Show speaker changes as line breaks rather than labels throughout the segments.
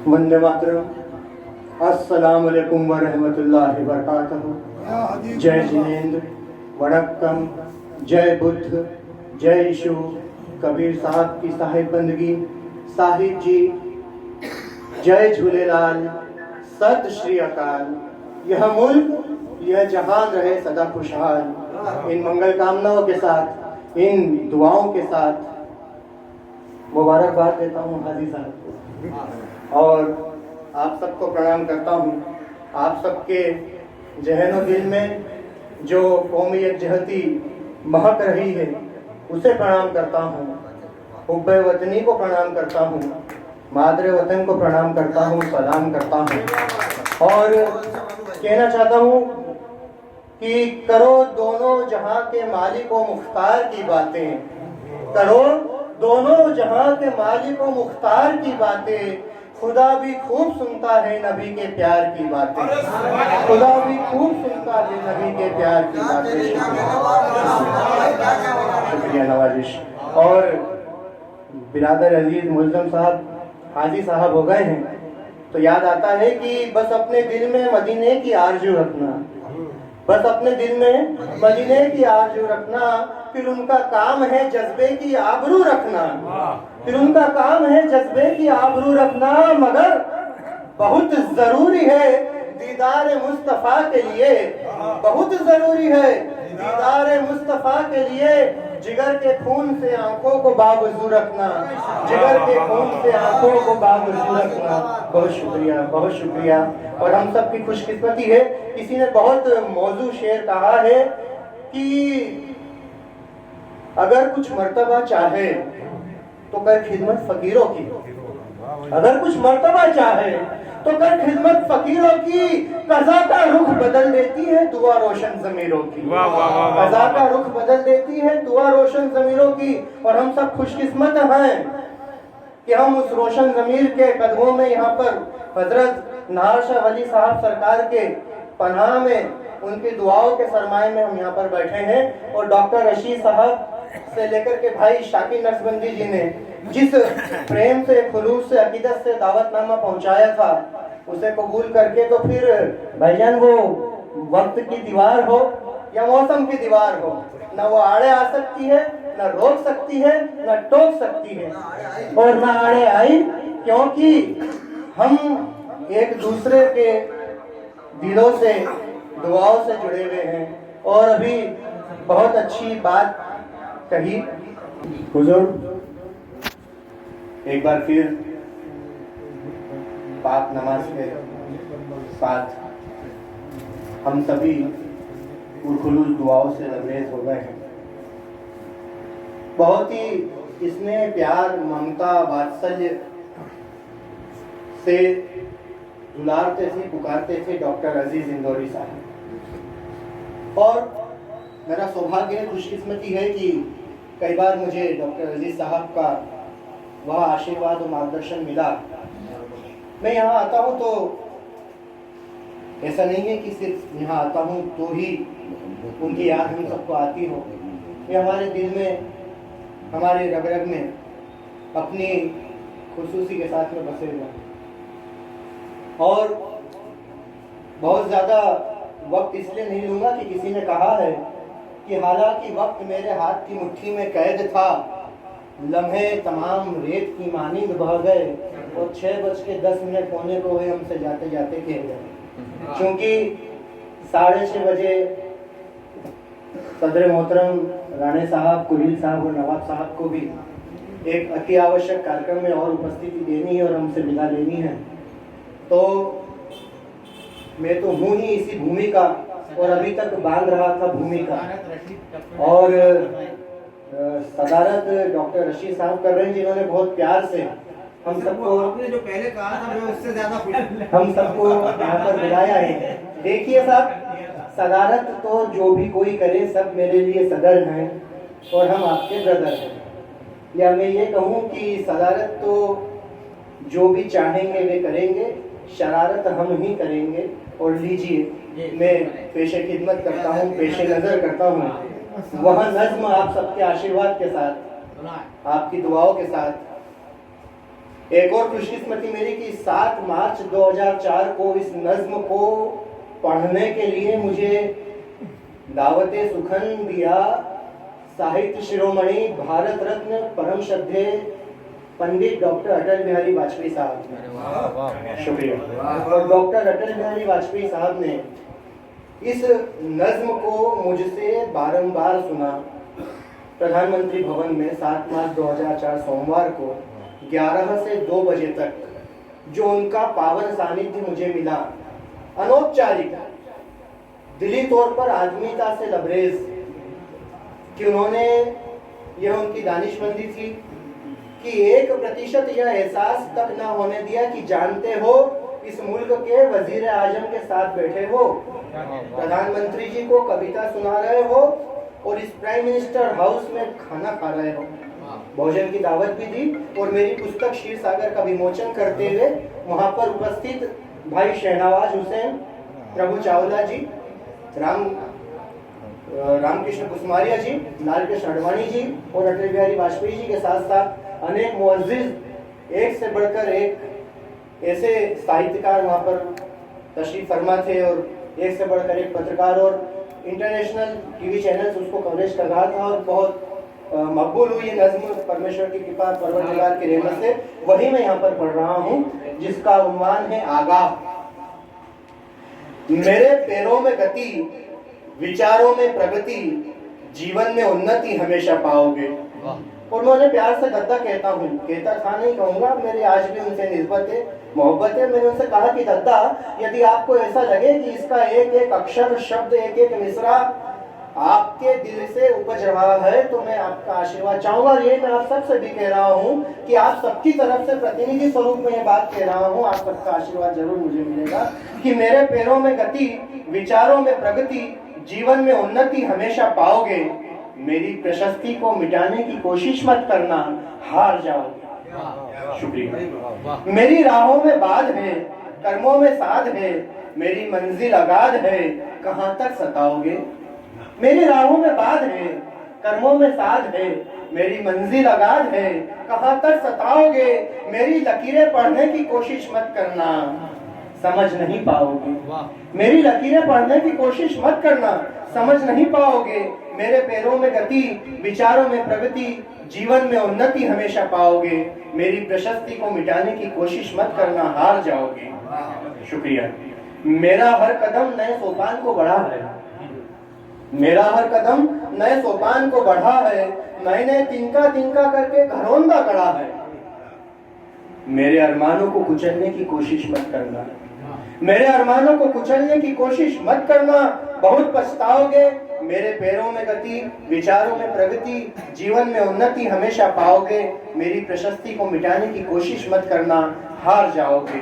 वंदे मातरम। अस्सलाम वालेकुम व रहमतुल्लाहि व बरकातहू। जय जिनेंद्र, वणक्कम, जय बुद्ध, जय यीशु, कबीर साहब की साहिब बंदगी, साहिब जी, जय झूलेलाल, सत श्री अकाल। यह मुल्क, यह जहान रहे सदा खुशहाल। इन मंगल कामनाओं के साथ, इन दुआओं के साथ मुबारकबाद देता हूँ हाजी साहब को और आप सबको प्रणाम करता हूँ। आप सबके जहन और दिल में जो कौमी यकजहती महक रही है उसे प्रणाम करता हूँ। हुब्बे वतनी को प्रणाम करता हूँ, मादरे वतन को प्रणाम करता हूँ, सलाम करता हूँ और कहना चाहता हूँ कि करो दोनों जहां के मालिक व मुख्तार की बातें, करो दोनों जहां के मालिक व मुख्तार की बातें। खुदा भी खूब सुनता है नबी के प्यार की बातें, खुदा भी खूब सुनता है नबी के प्यार की बातें। शुक्रिया नवाजिश। और बिरादर अजीज मुल्ज़म साहब हाजी साहब हो गए हैं तो याद आता है कि बस अपने दिल में मदीने की आरज़ू रखना, बस अपने दिल में मदीने की आरज़ू रखना। फिर उनका काम है जज्बे की आबरू रखना, फिर उनका काम है जज्बे की आबरू रखना। मगर बहुत जरूरी है दीदार मुस्तफा के लिए, बहुत जरूरी है दीदार मुस्तफा के लिए जिगर के खून से आंखों को बावजू रखना, जिगर के खून से आंखों को बावजू रखना। बहुत शुक्रिया, बहुत शुक्रिया। और हम सब की खुशकिस्मती है, किसी ने बहुत मौजू शेर कहा है कि अगर कुछ मर्तबा चाहे तो कर खिदमत फकीरों की, अगर कुछ मर्तबा चाहे तो कर खिदमत फकीरों की। कज़ा का रुख बदल देती है दुआ रोशन ज़मीरों की, कज़ा का रुख बदल देती है दुआ रोशन ज़मीरों की। और हम सब खुशकिस्मत हैं कि हम उस रोशन ज़मीर के कदमों में यहाँ पर हजरत नार शाह वली साहब सरकार के पनाह में, उनकी दुआओं के सरमाए में हम यहाँ पर बैठे हैं। और डॉक्टर रशीद साहब से लेकर के भाई शाकिर नक्शबंदी जी ने जिस प्रेम से, खुलूस से, अकीदत से दावतनामा पहुंचाया था उसे कबूल करके तो फिर भाईजान वो वक्त की दीवार हो या मौसम की दीवार हो, ना वो आड़े आ सकती है, ना रोक सकती है, ना टोक सकती है। और ना आड़े आई क्योंकि हम एक दूसरे के दिलों से, दुआओं से जुड़े हुए हैं। और अभी बहुत अच्छी बात कही हुजूर, एक बार फिर पाक नमाज के साथ हम सभी पुरखुलूस दुआओं से लबरेज हो गए हैं। बहुत ही इसमें प्यार, ममता, वात्सल्य से दुलारते थे, पुकारते थे डॉक्टर अजीज इंदौरी साहब। और मेरा सौभाग्य है, खुशकिस्मती है कि कई बार मुझे डॉक्टर अजीज साहब का वह आशीर्वाद और मार्गदर्शन मिला। मैं यहाँ आता हूँ तो ऐसा नहीं है कि सिर्फ यहाँ आता हूँ तो ही उनकी याद हम सबको आती हो। ये हमारे दिल में, हमारे रग रग में अपनी खुशूसी के साथ में बसे हुए। और बहुत ज़्यादा वक्त इसलिए नहीं लूँगा कि किसी ने कहा है कि हालांकि वक्त मेरे हाथ की मुट्ठी में कैद था, लम्हे तमाम रेत की मानिंद बह गए और 6:10 होने को हुए हमसे जाते जाते कह गए। क्योंकि 6:30 बजे सदर मोहतरम राणे साहब, कुलील साहब और नवाब साहब को भी एक अति आवश्यक कार्यक्रम में और उपस्थिति देनी है और हमसे विदा लेनी है। तो मैं तो हूँ ही इसी भूमि का और अभी तक बांध रहा था भूमि का। और सदारत डॉक्टर रशीद साहब कर रहे हैं जिन्होंने बहुत प्यार से हम सबको, आपने जो पहले कहा था मैं उससे ज्यादा हम सबको यहाँ पर बुलाया है। देखिए साहब, सदारत तो जो भी कोई करे सब मेरे लिए सदर हैं और हम आपके ब्रदर हैं। या मैं ये कहूँ कि सदारत तो जो भी चाहेंगे वे करेंगे, शरारत हम ही करेंगे। और लीजिए, मैं पेशे खिदमत करता हूँ, पेशे नज़र करता हूँ वह नज्म आप सबके आशीर्वाद के साथ, आपकी दुआओं के साथ एक और खुशकिस्मती मेरी कि 7 मार्च 2004 को इस नज्म को पढ़ने के लिए मुझे दावते सुखन दिया साहित्य शिरोमणि भारत रत्न परम श्रद्धेय पंडित डॉक्टर अटल बिहारी वाजपेयी साहब ने। शुक्रिया। और डॉक्टर अटल बिहारी वाजपेयी साहब ने इस नज्म को मुझसे बारंबार सुना। प्रधानमंत्री भवन में 7 मार्च 2004 सोमवार को 11 से 2 बजे तक जो उनका पावन सानिध्य मुझे मिला, अनौपचारिक दिली तौर पर आत्मीयता से लबरेज, कि उन्होंने, यह उनकी दानिशमंदी थी कि 1% यह एहसास तक ना होने दिया कि जानते हो इस मुल्क के वजीर आजम के साथ बैठे हो, प्रधानमंत्री जी को कविता सुना रहे हो और इस प्राइम मिनिस्टर हाउस में खाना खा रहे हो। भोजन की दावत भी दी और मेरी पुस्तक क्षीर सागर का विमोचन करते हुए वहां पर उपस्थित भाई शहनवाज हुसैन, प्रभु चावला जी, रामकृष्ण कुसमारिया जी, लालकृष्ण अडवाणी जी और अटल बिहारी वाजपेयी जी के साथ साथ अनेक मुअज्जिज, एक से बढ़कर एक ऐसे साहित्यकार वहां पर तशरीफ फरमा थे और एक से बढ़कर एक पत्रकार और इंटरनेशनल टीवी चैनल्स उसको कवरेज कर रहा था और बहुत मकबूल हुई ये नज्म परमेश्वर की कृपा, परवरदिगार की रहमत से। वही मैं यहाँ पर पढ़ रहा हूँ जिसका उन्वान है आगाह। मेरे पैरों में गति, विचारों में प्रगति, जीवन में उन्नति हमेशा पाओगे। और मैं उन्हें प्यार से दद्दा कहता हूँ, कहता था नहीं कहूंगा, मेरी आज भी उनसे निस्बत है, मोहब्बत है। मैंने उनसे कहा कि दद्दा, यदि आपको ऐसा लगे कि इसका एक एक अक्षर, शब्द, एक एक मिसरा आपके दिल से उपज रहा है तो मैं आपका आशीर्वाद चाहूंगा। और ये मैं आप सबसे भी कह रहा हूँ कि आप सबकी तरफ से प्रतिनिधि स्वरूप में ये बात कह रहा हूँ, आप सबका आशीर्वाद जरूर मुझे मिलेगा कि मेरे पैरों में गति, विचारों में प्रगति, जीवन में उन्नति हमेशा पाओगे। मेरी प्रशस्ति को मिटाने की कोशिश मत करना, हार जाओगे। शुक्रिया। मेरी राहों में बाध है, कर्मों में साध है, मेरी मंजिल आगाध है, कहां तक सताओगे। मेरी राहों में बाध है, कर्मों में साध है, मेरी मंजिल आगाध है, कहां तक सताओगे। मेरी लकीरें पढ़ने की कोशिश मत करना, समझ नहीं पाओगे। मेरी लकीरें पढ़ने की कोशिश मत करना, समझ नहीं पाओगे। मेरे पैरों में गति, विचारों में प्रगति, जीवन में उन्नति हमेशा पाओगे। मेरी प्रशस्ति को मिटाने की कोशिश मत करना, हार जाओगे। शुक्रिया। मेरा हर कदम नए सोपान को बढ़ा है, मेरा हर कदम नए सोपान को बढ़ा है, मैंने तिनका तिनका करके घरौंदा गढ़ा है। मेरे अरमानों को कुचलने की कोशिश मत करना, मेरे अरमानों को कुचलने की कोशिश मत करना, बहुत पछताओगे। मेरे पैरों में गति, विचारों में प्रगति, जीवन में उन्नति हमेशा पाओगे। मेरी प्रशस्ति को मिटाने की कोशिश मत करना, हार जाओगे।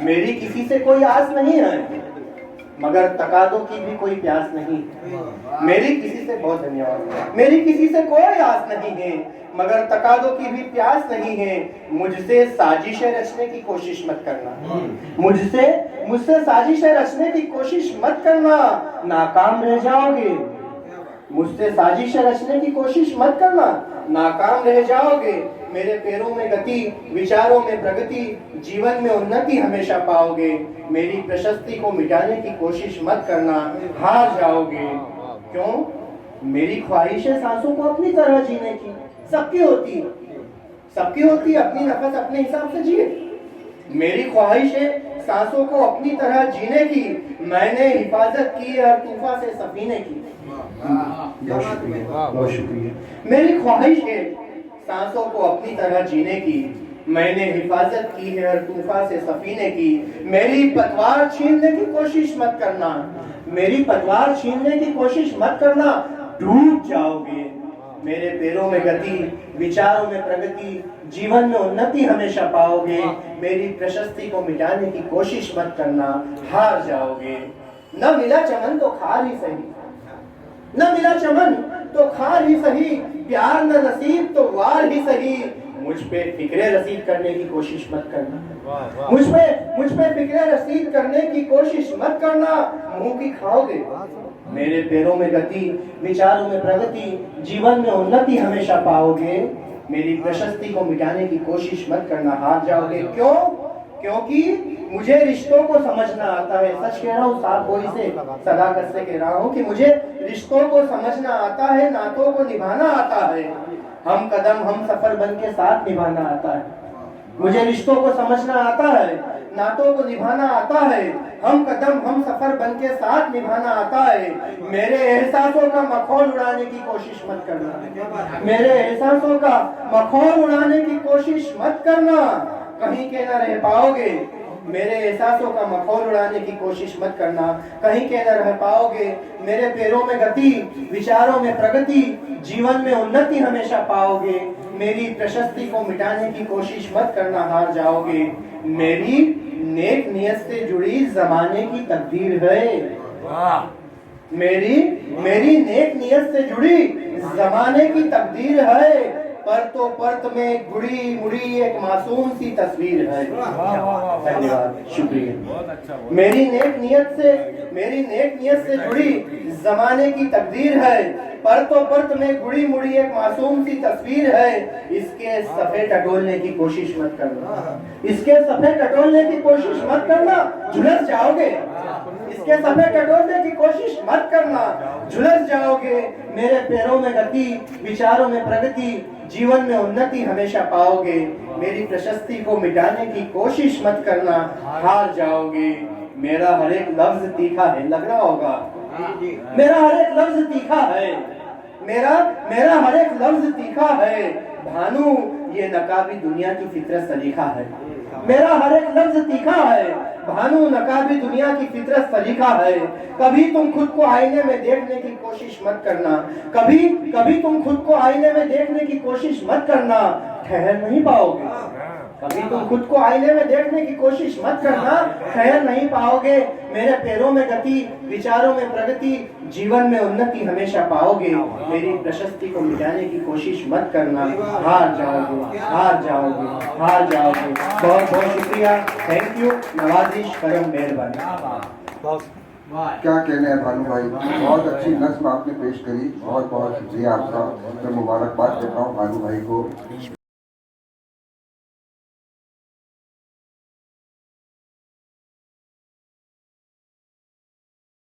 मेरी किसी से कोई आस नहीं है, मगर तकादों की भी कोई प्यास नहीं। मेरी किसी से, बहुत धन्यवाद, मेरी किसी से कोई आस नहीं है, मगर तकादों की भी प्यास नहीं है। मुझसे साजिशें रचने की कोशिश मत करना, मुझसे साजिशें रचने की कोशिश मत करना, नाकाम रह जाओगे। मुझसे साजिशें रचने की कोशिश मत करना, नाकाम रह जाओगे। मेरे पैरों में गति, विचारों में प्रगति, जीवन में उन्नति हमेशा पाओगे। मेरी प्रशस्ति को मिटाने की कोशिश मत करना, हार जाओगे। क्यों? मेरी ख्वाहिश है सांसों को अपनी तरह जीने की। सबकी होती अपनी नफस अपने हिसाब से जिए। मेरी ख्वाहिश है सांसों को अपनी तरह जीने की, मैंने हिफाजत की हर तूफान से सफीने की। बहुत शुक्रिया। मेरी ख्वाहिश है सांसों को अपनी तरह जीने की, मैंने हिफाजत की है हर तूफान से सफीने की। मेरी पतवार छीनने की कोशिश मत करना, मेरी पतवार छीनने की कोशिश मत करना, डूब जाओगे। मेरे पैरों में गति, विचारों में प्रगति, जीवन में उन्नति हमेशा पाओगे। मेरी प्रशस्ति को मिटाने की कोशिश मत करना, हार जाओगे। न मिला चमन तो खार ही सही, न मिला चमन तो खार ही सही, प्यार न नसीब तो वार ही सही। मुझ पे फिक्रे रसीद करने की कोशिश मत करना, मुझ पे फिक्रे रसीद करने की कोशिश मत करना, मुंह की खाओगे। मेरे पैरों में गति, विचारों में प्रगति, जीवन में उन्नति हमेशा पाओगे। मेरी प्रशस्ति को मिटाने की कोशिश मत करना, हार जाओगे। क्यों? क्योंकि मुझे रिश्तों को समझना आता है। सच कह रहा हूँ, साफ गोई से सदाकत से कह रहा हूँ कि मुझे रिश्तों को समझना आता है, नातों को निभाना आता है, हम कदम हम सफर बन के साथ निभाना आता है। मुझे रिश्तों को समझना आता है, नातों को निभाना आता है, हम कदम हम सफर बन के साथ निभाना आता है। मेरे एहसासों का मखौल उड़ाने की कोशिश मत करना, मेरे एहसासों का मखौल उड़ाने की कोशिश मत करना, कहीं के न रह पाओगे। मेरे एहसासों का मखौल उड़ाने की कोशिश मत करना, कहीं के न रह पाओगे। मेरे पैरों में गति, विचारों में प्रगति, जीवन में उन्नति हमेशा पाओगे। मेरी प्रशस्ति को मिटाने की कोशिश मत करना, हार जाओगे। मेरी नेक नियत से जुड़ी जमाने की तकदीर है। मेरी नेक नियत से जुड़ी जमाने की तकदीर है। परतों परत में गुड़ी मुड़ी एक मासूम सी तस्वीर है। धन्यवाद, शुक्रिया। मेरी नेक नियत से जुड़ी जमाने की तकदीर है। परतों परत में गुड़ी मुड़ी एक मासूम सी तस्वीर है। इसके सफे टटोलने की कोशिश मत करना, इसके सफे टटोलने की कोशिश मत करना, झुलस जाओगे। इसके सफे टटोलने की कोशिश मत करना, झुलस जाओगे। मेरे पैरों में गति, विचारों में प्रगति, जीवन में उन्नति हमेशा पाओगे। मेरी प्रशस्ति को मिटाने की कोशिश मत करना, हार जाओगे। मेरा हर एक लफ्ज तीखा है, लग रहा होगा, मेरा हर एक लफ्ज तीखा है, मेरा हर एक लफ्ज तीखा है। भानु, ये नकाबी दुनिया की फितरत सलीका है। मेरा हर एक लफ्ज तीखा है, भानु, नकाबी दुनिया की फितरत सलीका है। कभी तुम खुद को आईने में देखने की कोशिश मत करना, कभी तुम खुद को आईने में देखने की कोशिश मत करना, ठहर नहीं पाओगे। कभी तुम खुद को आईने में देखने की कोशिश मत करना, ठहर नहीं पाओगे। मेरे पैरों में गति, विचारों में प्रगति, जीवन में उन्नति हमेशा पाओगे। मेरी प्रशस्ति को मिटाने की कोशिश मत करना, हार जाओगे, हार जाओगे, हार जाओगे। बहुत बहुत शुक्रिया, थैंक यू, नवाजिश, करम, मेहरबानी।
क्या कहने हैं भानु भाई, बहुत अच्छी नज़्म आपने पेश करी, बहुत बहुत शुक्रिया आपका। मैं मुबारकबाद देता हूँ भानु भाई को।